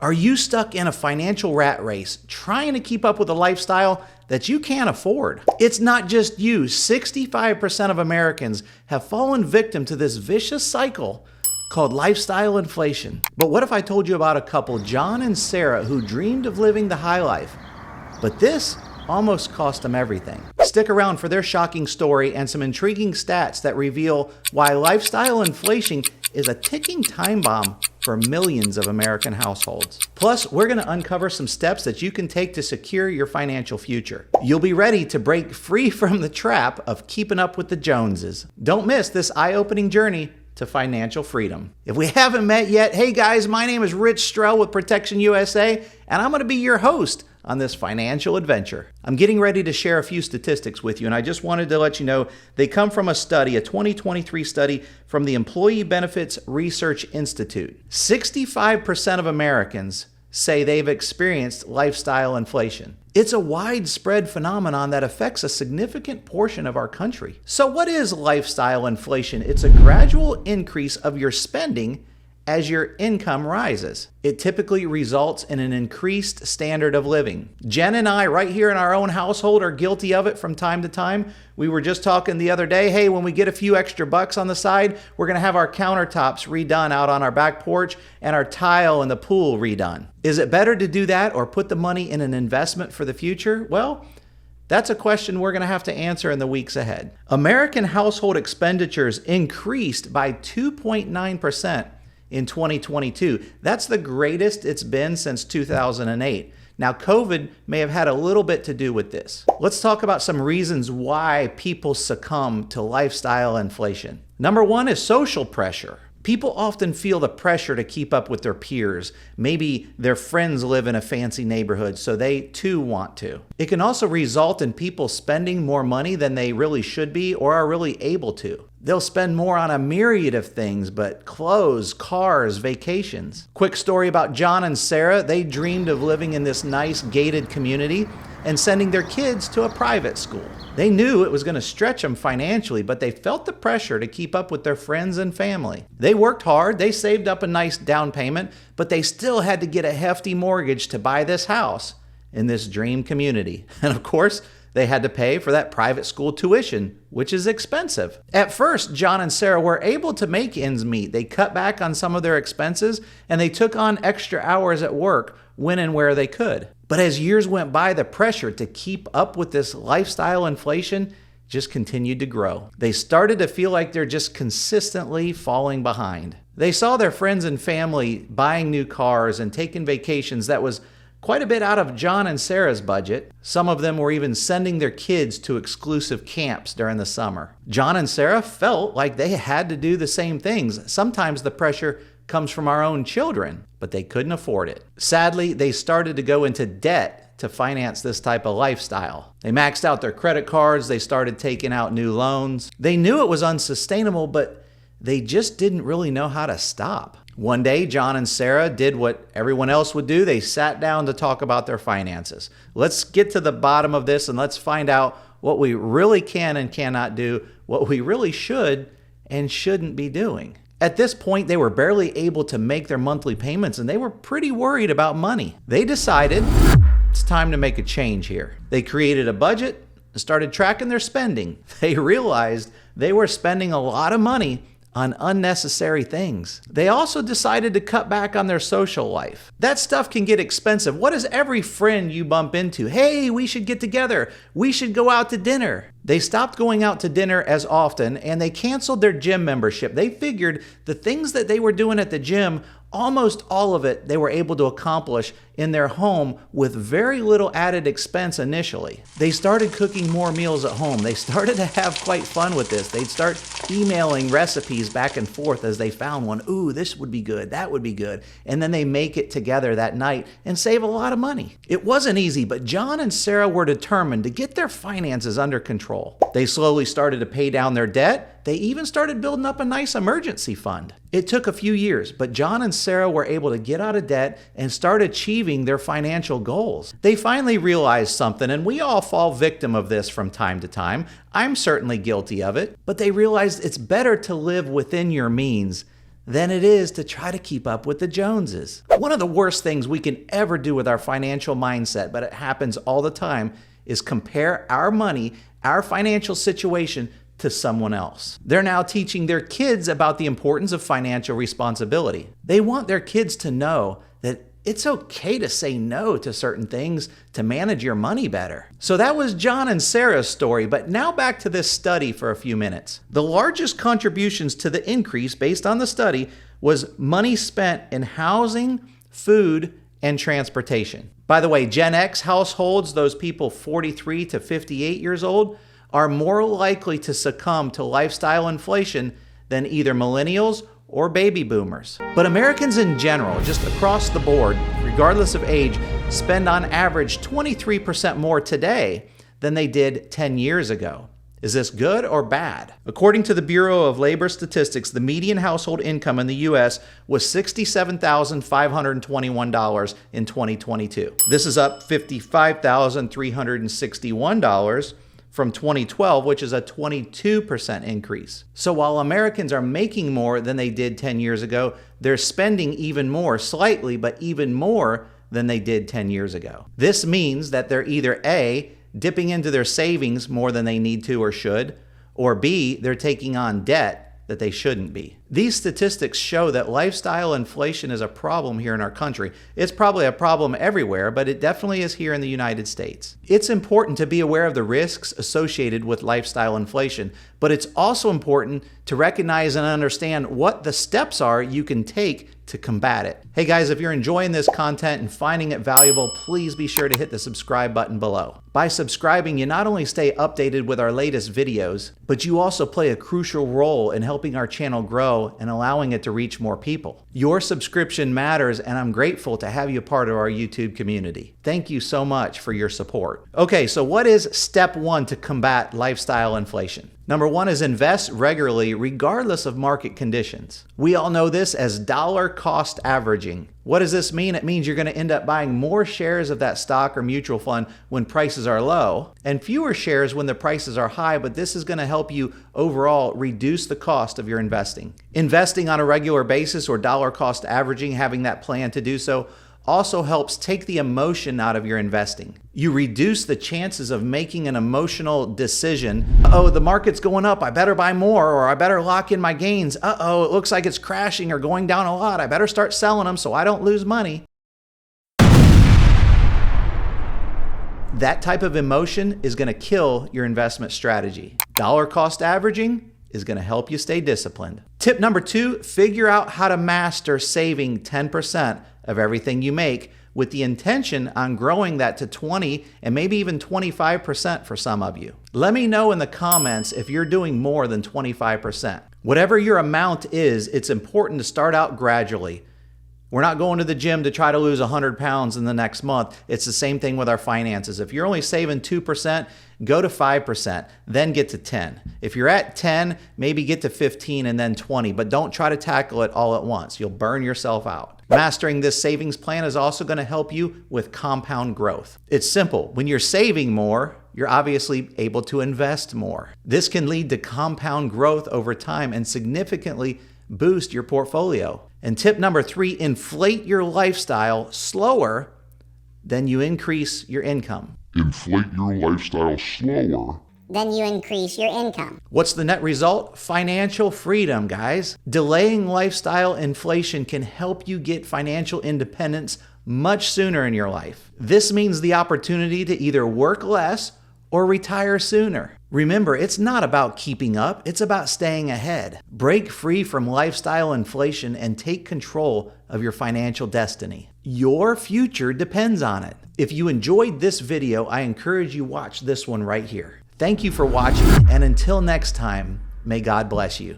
Are you stuck in a financial rat race trying to keep up with a lifestyle that you can't afford? It's not just you. 65% of Americans have fallen victim to this vicious cycle called lifestyle inflation. But what if I told you about a couple, John and Sarah, who dreamed of living the high life, but this almost cost them everything? Stick around for their shocking story and some intriguing stats that reveal why lifestyle inflation is a ticking time bomb for millions of American households. Plus, we're going to uncover some steps that you can take to secure your financial future. You'll be ready to break free from the trap of keeping up with the Joneses. Don't miss this eye-opening journey to financial freedom. If we haven't met yet, hey guys, my name is Rich Strell with Protection USA, and I'm going to be your host on this financial adventure. I'm getting ready to share a few statistics with you, and I just wanted to let you know they come from a study, a 2023 study from the Employee Benefits Research Institute. 65% of Americans say they've experienced lifestyle inflation. It's a widespread phenomenon that affects a significant portion of our country. So what is lifestyle inflation? It's a gradual increase of your spending as your income rises. It typically results in an increased standard of living. Jen and I, right here in our own household, are guilty of it from time to time. We were just talking the other day, hey, when we get a few extra bucks on the side, we're gonna have our countertops redone out on our back porch and our tile in the pool redone. Is it better to do that or put the money in an investment for the future? Well, that's a question we're going to have to answer in the weeks ahead. American household expenditures increased by 2.9% in 2022. That's the greatest it's been since 2008. Now, COVID may have had a little bit to do with this. Let's talk about some reasons why people succumb to lifestyle inflation. Number one is social pressure. People often feel the pressure to keep up with their peers. Maybe their friends live in a fancy neighborhood, so they too want to. It can also result in people spending more money than they really should be or are really able to. They'll spend more on a myriad of things, but clothes, cars, vacations. Quick story about John and Sarah. They dreamed of living in this nice gated community and sending their kids to a private school. They knew it was going to stretch them financially, but they felt the pressure to keep up with their friends and family. They worked hard, they saved up a nice down payment, but they still had to get a hefty mortgage to buy this house in this dream community. And of course, they had to pay for that private school tuition, which is expensive. At first, John and Sarah were able to make ends meet. They cut back on some of their expenses and they took on extra hours at work when and where they could. But as years went by, the pressure to keep up with this lifestyle inflation just continued to grow. They started to feel like they're just consistently falling behind. They saw their friends and family buying new cars and taking vacations that was quite a bit out of John and Sarah's budget. Some of them were even sending their kids to exclusive camps during the summer. John and Sarah felt like they had to do the same things. Sometimes the pressure comes from our own children, but they couldn't afford it. Sadly, they started to go into debt to finance this type of lifestyle. They maxed out their credit cards, they started taking out new loans. They knew it was unsustainable, but they just didn't really know how to stop. One day, John and Sarah did what everyone else would do. They sat down to talk about their finances. Let's get to the bottom of this and let's find out what we really can and cannot do, what we really should and shouldn't be doing. At this point, they were barely able to make their monthly payments and they were pretty worried about money. They decided it's time to make a change here. They created a budget and started tracking their spending. They realized they were spending a lot of money on unnecessary things. They also decided to cut back on their social life. That stuff can get expensive. What is every friend you bump into? Hey, we should get together. We should go out to dinner. They stopped going out to dinner as often and they canceled their gym membership. They figured the things that they were doing at the gym, almost all of it they were able to accomplish in their home with very little added expense initially. They started cooking more meals at home. They started to have quite fun with this. They'd start emailing recipes back and forth as they found one. Ooh, this would be good, that would be good. And then they make it together that night and save a lot of money. It wasn't easy, but John and Sarah were determined to get their finances under control. They slowly started to pay down their debt. They even started building up a nice emergency fund. It took a few years, but John and Sarah were able to get out of debt and start achieving their financial goals. They finally realized something, and we all fall victim of this from time to time. I'm certainly guilty of it, but they realized it's better to live within your means than it is to try to keep up with the Joneses. One of the worst things we can ever do with our financial mindset, but it happens all the time, is compare our money, our financial situation to someone else. They're now teaching their kids about the importance of financial responsibility. They want their kids to know that it's okay to say no to certain things to manage your money better. So that was John and Sarah's story, but now back to this study for a few minutes. The largest contributions to the increase based on the study was money spent in housing, food, and transportation. By the way, Gen X households, those people 43 to 58 years old, are more likely to succumb to lifestyle inflation than either millennials or baby boomers. But Americans in general, just across the board, regardless of age, spend on average 23% more today than they did 10 years ago. Is this good or bad? According to the Bureau of Labor Statistics, the median household income in the U.S. was $67,521 in 2022. This is up $55,361 from 2012, which is a 22% increase. So while Americans are making more than they did 10 years ago, they're spending even more, slightly, but even more than they did 10 years ago. This means that they're either A, dipping into their savings more than they need to or should, or B, they're taking on debt that they shouldn't be. These statistics show that lifestyle inflation is a problem here in our country. It's probably a problem everywhere, but it definitely is here in the United States. It's important to be aware of the risks associated with lifestyle inflation, but it's also important to recognize and understand what the steps are you can take to combat it. Hey guys, if you're enjoying this content and finding it valuable, please be sure to hit the subscribe button below. By subscribing, you not only stay updated with our latest videos, but you also play a crucial role in helping our channel grow and allowing it to reach more people. Your subscription matters, and I'm grateful to have you part of our YouTube community. Thank you so much for your support. Okay, so what is step one to combat lifestyle inflation? Number one is invest regularly regardless of market conditions. We all know this as dollar cost averaging. What does this mean? It means you're going to end up buying more shares of that stock or mutual fund when prices are low and fewer shares when the prices are high, but this is going to help you overall reduce the cost of your investing. Investing on a regular basis or dollar cost averaging, having that plan to do so, also helps take the emotion out of your investing. You reduce the chances of making an emotional decision. Uh-oh, the market's going up, I better buy more, or I better lock in my gains. Uh-oh, it looks like it's crashing or going down a lot. I better start selling them so I don't lose money. That type of emotion is going to kill your investment strategy. Dollar cost averaging is going to help you stay disciplined. Tip number two, figure out how to master saving 10% of everything you make with the intention on growing that to 20 and maybe even 25% for some of you. Let me know in the comments if you're doing more than 25%. Whatever your amount is, it's important to start out gradually. We're not going to the gym to try to lose 100 pounds in the next month. It's the same thing with our finances. If you're only saving 2%, go to 5%, then get to 10. If you're at 10, maybe get to 15 and then 20, but don't try to tackle it all at once. You'll burn yourself out. Mastering this savings plan is also going to help you with compound growth. It's simple. When you're saving more, you're obviously able to invest more. This can lead to compound growth over time and significantly boost your portfolio. And tip number three, inflate your lifestyle slower than you increase your income. Inflate your lifestyle slower then you increase your income. What's the net result? Financial freedom, guys. Delaying lifestyle inflation can help you get financial independence much sooner in your life. This means the opportunity to either work less or retire sooner. Remember, it's not about keeping up, it's about staying ahead. Break free from lifestyle inflation and take control of your financial destiny. Your future depends on it. If you enjoyed this video, I encourage you watch this one right here. Thank you for watching, and until next time, may God bless you.